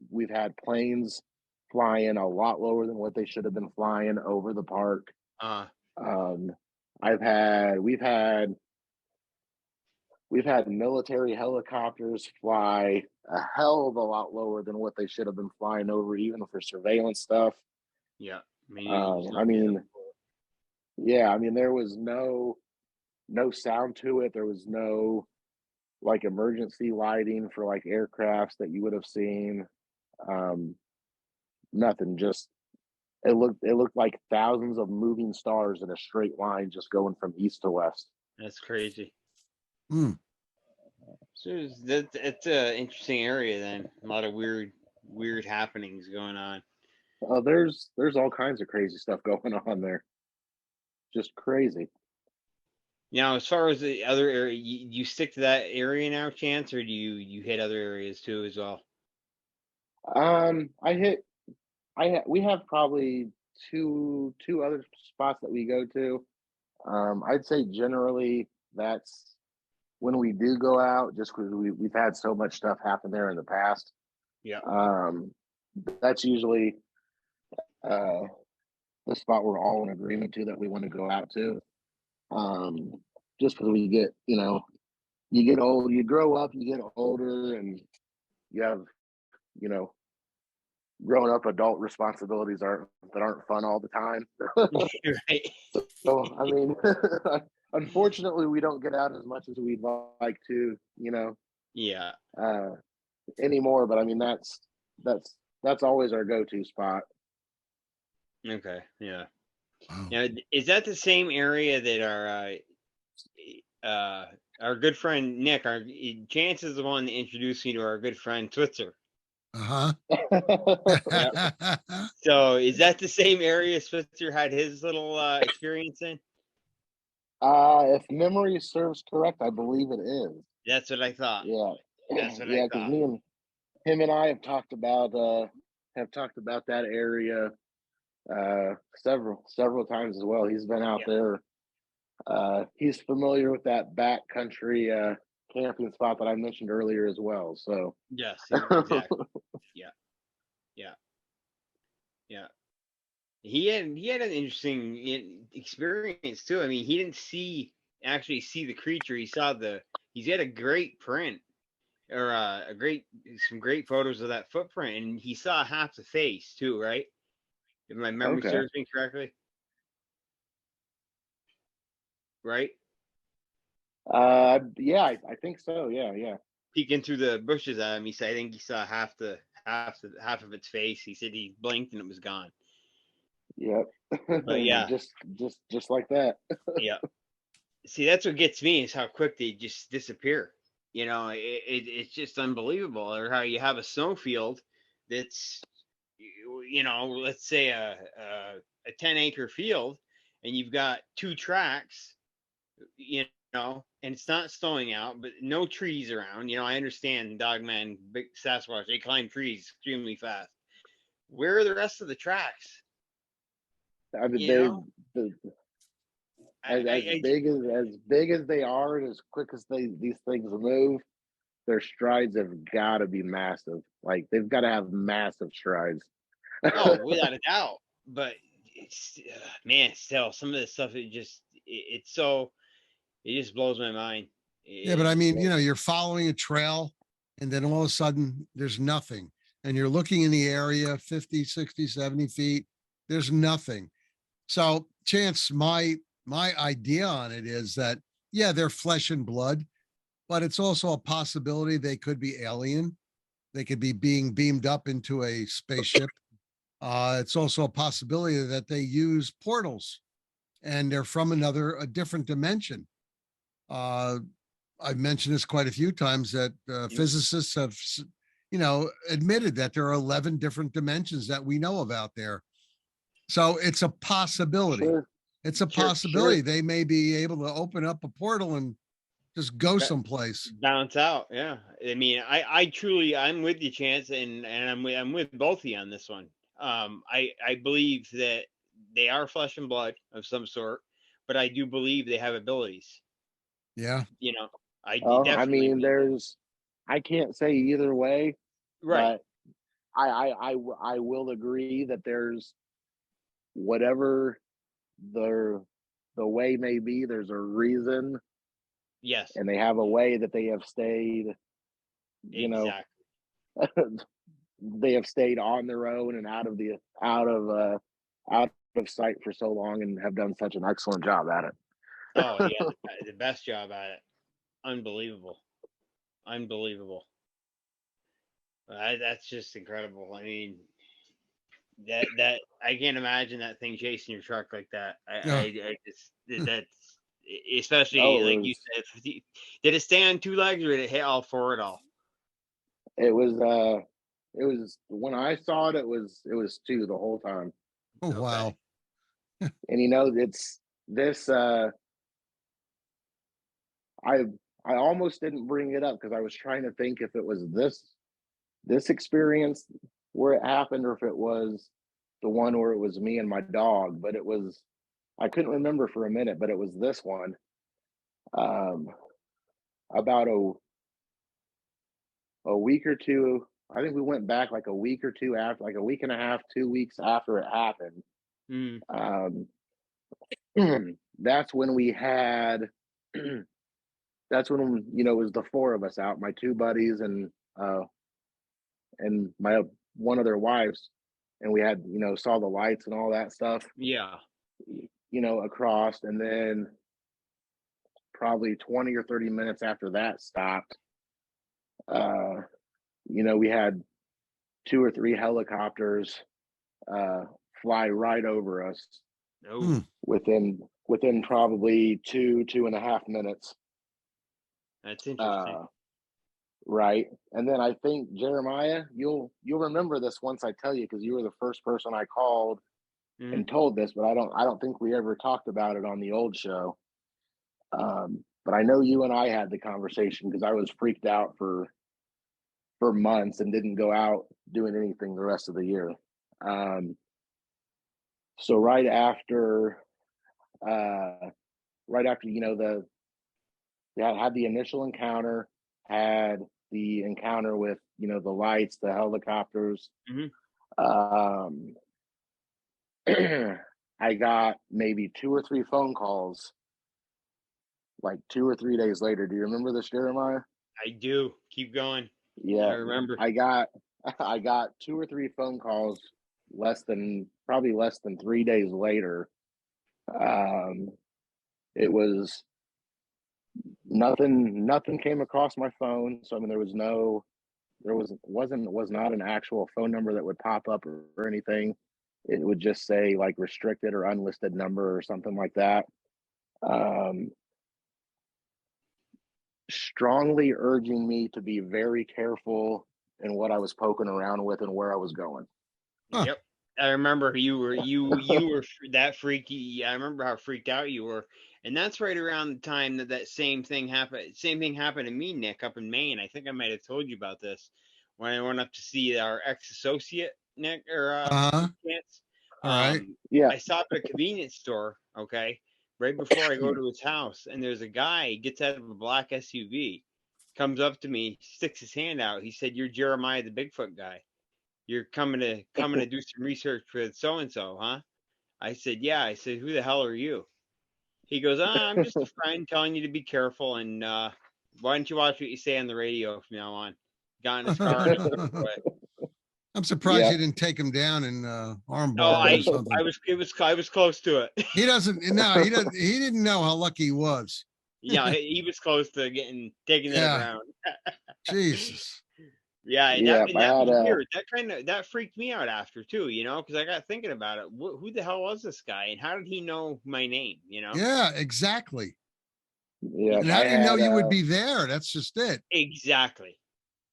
we've had planes flying a lot lower than what they should have been flying over the park. Uh, Um, we've had military helicopters fly a hell of a lot lower than what they should have been flying over, even for surveillance stuff. yeah. I mean, I mean, yeah, I mean, there was no sound to it. There was no like emergency lighting for like aircrafts that you would have seen. Um, Nothing. Just it looked like thousands of moving stars in a straight line, just going from east to west. that's crazy. Mm. So it's a interesting area then. A lot of weird happenings going on. There's all kinds of crazy stuff going on there. Just crazy. Now, as far as the other area, you stick to that area now, Chance, or do you hit other areas too as well? I hit. We have probably two other spots that we go to. I'd say generally that's when we do go out, just because we've had so much stuff happen there in the past. Yeah. That's usually the spot we're all in agreement to that we want to go out to. Just because we get, you get old, you grow up, you get older, and you have, you know, grown up adult responsibilities aren't fun all the time. Right. So I mean, unfortunately, we don't get out as much as we'd like to, Yeah. uh, anymore. But I mean, that's always our go-to spot. Okay. Yeah. Wow. Now, is that the same area that our good friend Nick, Chance is the one that introduced me to our good friend Switzer. Uh-huh. Yep. So is that the same area Switzer had his little experience in? If memory serves correct, I believe it is. That's what I thought. Yeah, That's what I yeah, because thought. him and I have talked about that area several times as well. He's been out Yeah. there. He's familiar with that backcountry camping spot that I mentioned earlier as well. So Yes, exactly. Yeah, yeah, yeah. He had an interesting experience too. I mean, he didn't actually see the creature. He's got a great print or some great photos of that footprint, and he saw half the face too, right? If my memory okay, serves me correctly, right? yeah, I think so. Yeah. Peeking through the bushes at him, I think he saw half of its face. He said he blinked and it was gone. Yep. But yeah, just like that. yeah. See, that's what gets me is how quick they just disappear. It's just unbelievable. Or how you have a snowfield that's, let's say a 10-acre field, and you've got two tracks, and it's not snowing out, but no trees around. I understand Dogman, big Sasquatch, they climb trees extremely fast. Where are the rest of the tracks? I mean, You know, the I, I, as I big as they are, and as quick as these things move, their strides have got to be massive. Like they've got to have massive strides. oh, without a doubt. But it's man, still some of this stuff. It just blows my mind. Yeah, but It I just mean, blows. you're following a trail and then all of a sudden there's nothing. And you're looking in the area 50, 60, 70 feet. There's nothing. So, Chance, my idea on it is that, yeah, they're flesh and blood, but it's also a possibility they could be alien. They could be being beamed up into a spaceship. It's also a possibility that they use portals and they're from a different dimension. Uh, I've mentioned this quite a few times that physicists have, admitted that there are 11 different dimensions that we know of out there. So it's a possibility. Sure, It's a sure. possibility they may be able to open up a portal and just go That someplace. bounce out. Yeah. I mean, I truly, I'm with you, Chance, and I'm with both of you on this one. I believe that they are flesh and blood of some sort, but I do believe they have abilities. Yeah. You know, I I definitely mean, believe that. I can't say either way, Right. but I will agree that there's whatever the the way may be, there's a reason, Yes. and they have a way that they have stayed, you know, Exactly. they have stayed on their own and out of sight for so long and have done such an excellent job at Oh it. yeah, the best job at it. Unbelievable. Unbelievable. That's just incredible. I mean, that I can't imagine that thing chasing your truck like that. Yeah. I just that's especially Oh, like you said. Did it stay on two legs or did it hit all four at all? it was it was when I saw it, it was two the whole time. Oh, Okay. wow. And it's this I I almost didn't bring it up because I was trying to think if it was this experience where it happened or if it was the one where it was me and my dog, but it was I couldn't remember for a minute, but it was this one. Um about a week or two. I think we went back like a week or two after, like a week and a half, 2 weeks after it happened. Mm, Um, that's when we had. That's when it was the four of us out, my two buddies and my one of their wives, and we had saw the lights and all that stuff, yeah. across, and then probably 20 or 30 minutes after that stopped. Uh, we had two or three helicopters uh, fly right over us Oh, Hmm. within probably 2.5 minutes. that's interesting. Uh, right, and then I think Jeremiah, you'll remember this once I tell you because you were the first person I called Mm, and told this, but I don't think we ever talked about it on the old show. But I know you and I had the conversation because I was freaked out for for months and didn't go out doing anything the rest of the year. So right after, you know, had the initial encounter, had the encounter with, you know, the lights, the helicopters. Um, I got maybe 2 or 3 phone calls like 2 or 3 days later. Do you remember this, Jeremiah? I do. Keep going. Yeah, I remember. I got 2 or 3 phone calls probably less than 3 days later. It was nothing came across my phone. So I mean, was not an actual phone number that would pop up or anything. It would just say like restricted or unlisted number or something like that. Strongly urging me to be very careful in what I was poking around with and where I was going. Huh. Yep. I remember you were that freaky. I remember how freaked out you were. And that's right around the time that same thing happened. Same thing happened to me, Nick, up in Maine. I think I might have told you about this when I went up to see our ex-associate, Nick, or Chance. All right. Yeah. I stopped at a convenience store, okay, right before I go to his house, and there's a guy gets out of a black SUV, comes up to me, sticks his hand out. He said, "You're Jeremiah the Bigfoot guy. You're coming to do some research with so and so, huh?" I said, "Yeah." I said, "Who the hell are you?" He goes, "I'm just a friend telling you to be careful, and why don't you watch what you say on the radio from now on?" Got in his car and drove away. I'm surprised you didn't take him down and armbar Oh, or something. I was close to it. He didn't know how lucky he was. Yeah, he was close to taking to the ground. Jesus. Yeah, Yeah, that was weird. That freaked me out after too, you know, because I got thinking about it. Who the hell was this guy, and how did he know my name? You know? Yeah, exactly. Yeah, And how did he know you would be there? That's just it. Exactly.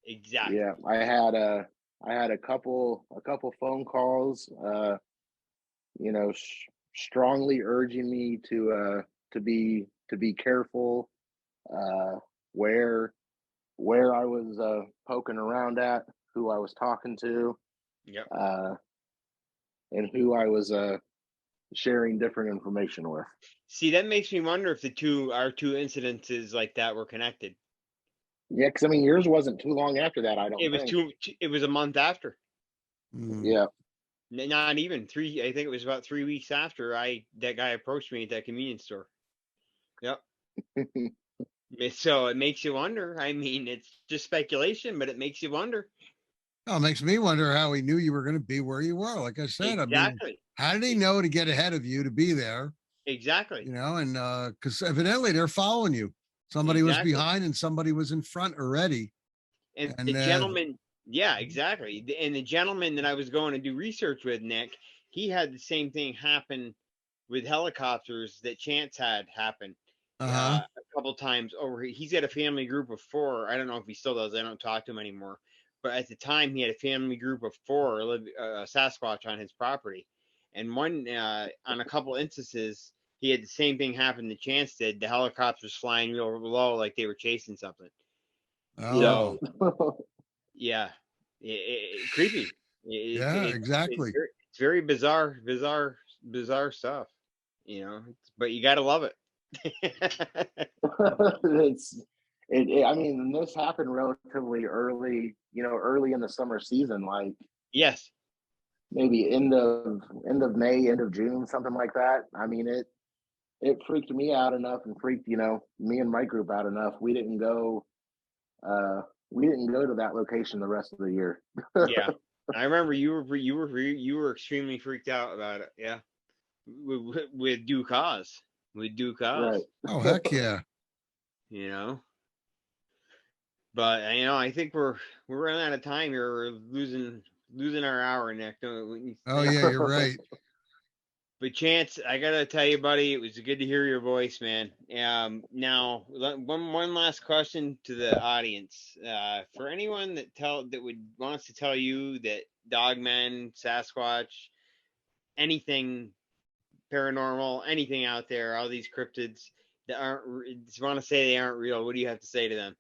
Yeah, I had a couple phone calls, you know, strongly urging me to be careful, where I was poking around at, who I was talking to, Yep. and who I was sharing different information with. See, that makes me wonder if our two incidences like that were connected. Yeah, because I mean, yours wasn't too long after that. I don't think. It was a month after. Yeah. Not even 3. I think it was about 3 weeks after that guy approached me at that convenience store. Yep. So it makes you wonder. I mean, it's just speculation, but it makes you wonder. Oh, it makes me wonder how he knew you were going to be where you were. Like I said, Exactly. I mean, how did he know to get ahead of you to be there? Exactly. You know, and because evidently they're following you. Somebody was behind and somebody was in front already. And the gentleman, yeah, exactly. And the gentleman that I was going to do research with, Nick, he had the same thing happen with helicopters that Chance had happen a couple times over. He's got a family group of 4. I don't know if he still does. I don't talk to him anymore. But at the time, he had a family group of 4 Sasquatch on his property. And on a couple instances, he had the same thing happen that Chance did. The helicopters flying real low like they were chasing something. Oh. So, yeah, creepy. Exactly. It's very bizarre stuff, you know. But you gotta love it. I mean, this happened relatively early, you know, early in the summer season, like Yes, maybe end of May, end of June, something like that. I mean, it freaked me out enough and freaked, you know, me and my group out enough. We didn't go to that location the rest of the year. yeah. I remember you were extremely freaked out about it. Yeah, with due cause. With due cause. Right. Oh, heck yeah. You know. But you know, I think we're running out of time here. We're losing our hour, Nick. Oh yeah, you're right. But Chance, I gotta tell you, buddy, it was good to hear your voice, man. Now one last question to the audience. For anyone that wants to tell you that Dogman, Sasquatch, anything paranormal, anything out there, all these cryptids that want to say they aren't real, what do you have to say to them?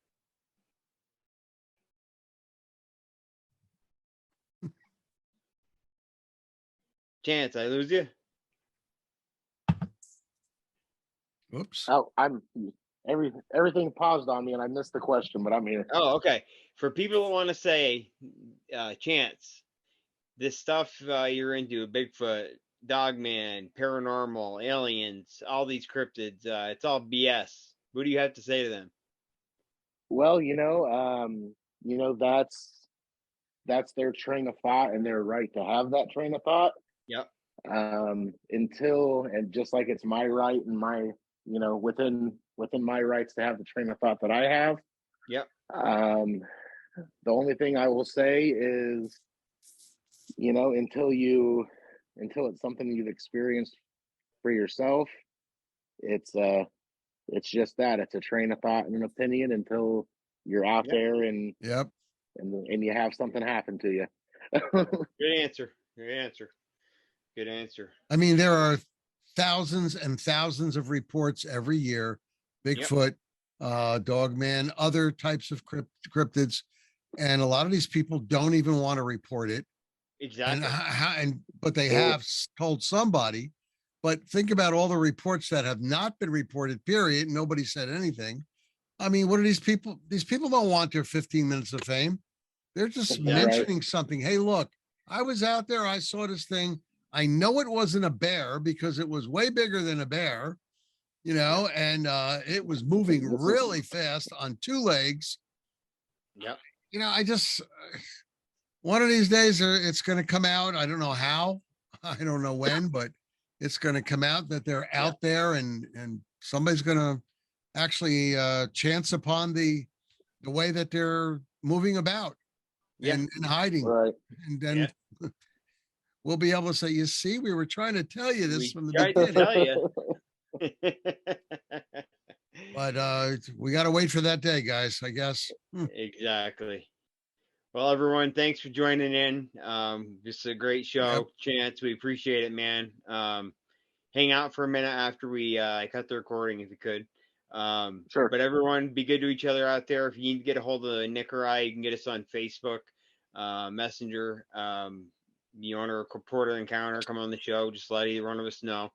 Chance, I lose you? Whoops. Oh, everything paused on me and I missed the question, but I'm here. Oh, okay. For people who want to say, Chance, this stuff you're into, Bigfoot, Dogman, paranormal, aliens, all these cryptids, it's all BS. What do you have to say to them? Well, that's their train of thought and their right to have that train of thought. Yep. And just like it's my right and my, within my rights to have the train of thought that I have. Yep. The only thing I will say is, until it's something you've experienced for yourself, it's just that it's a train of thought and an opinion until you're out there and you have something happen to you. Good answer. Good answer. Good answer. I mean, there are thousands and thousands of reports every year, Bigfoot, Dogman, other types of cryptids. And a lot of these people don't even want to report it. Exactly. But they have told somebody. But think about all the reports that have not been reported, period. Nobody said anything. I mean, what are these people? These people don't want their 15 minutes of fame. They're just mentioning something. Hey, look, I was out there. I saw this thing. I know it wasn't a bear because it was way bigger than a bear, and it was moving really fast on two legs. Yep. I just, one of these days it's going to come out. I don't know how, I don't know when, but it's going to come out that they're out there and somebody's going to actually chance upon the way that they're moving about and hiding. Right. And then we'll be able to say, you see, we were trying to tell you this from the beginning. Tell you. But we got to wait for that day, guys, I guess. Exactly. Well, everyone, thanks for joining in. This is a great show. Chance, we appreciate it, man. Hang out for a minute after we cut the recording if you could. Sure. But everyone, be good to each other out there. If you need to get a hold of Nick or I, you can get us on Facebook, Messenger. You want to report an encounter, come on the show, just let either one of us know.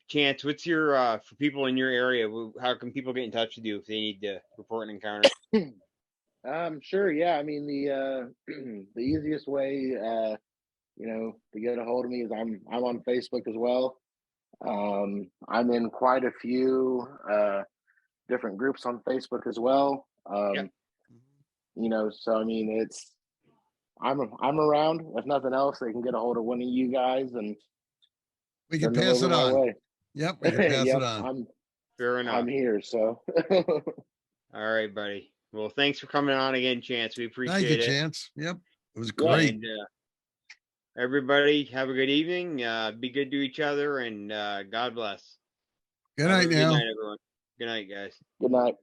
Chance, what's your for people in your area, how can people get in touch with you if they need to report an encounter? Sure. Yeah. I mean, the easiest way, to get a hold of me is I'm on Facebook as well. I'm in quite a few different groups on Facebook as well. So I mean, I'm around. If nothing else, they can get a hold of one of you guys and we can pass it on. Way. Yep, we can pass it on. Fair enough. I'm here, so. All right, buddy. Well, thanks for coming on again, Chance. We appreciate it. Thank you, Chance. Yep, it was great. And, everybody, have a good evening. Be good to each other, and God bless. Good night now. Good night, everyone. Good night, guys. Good night.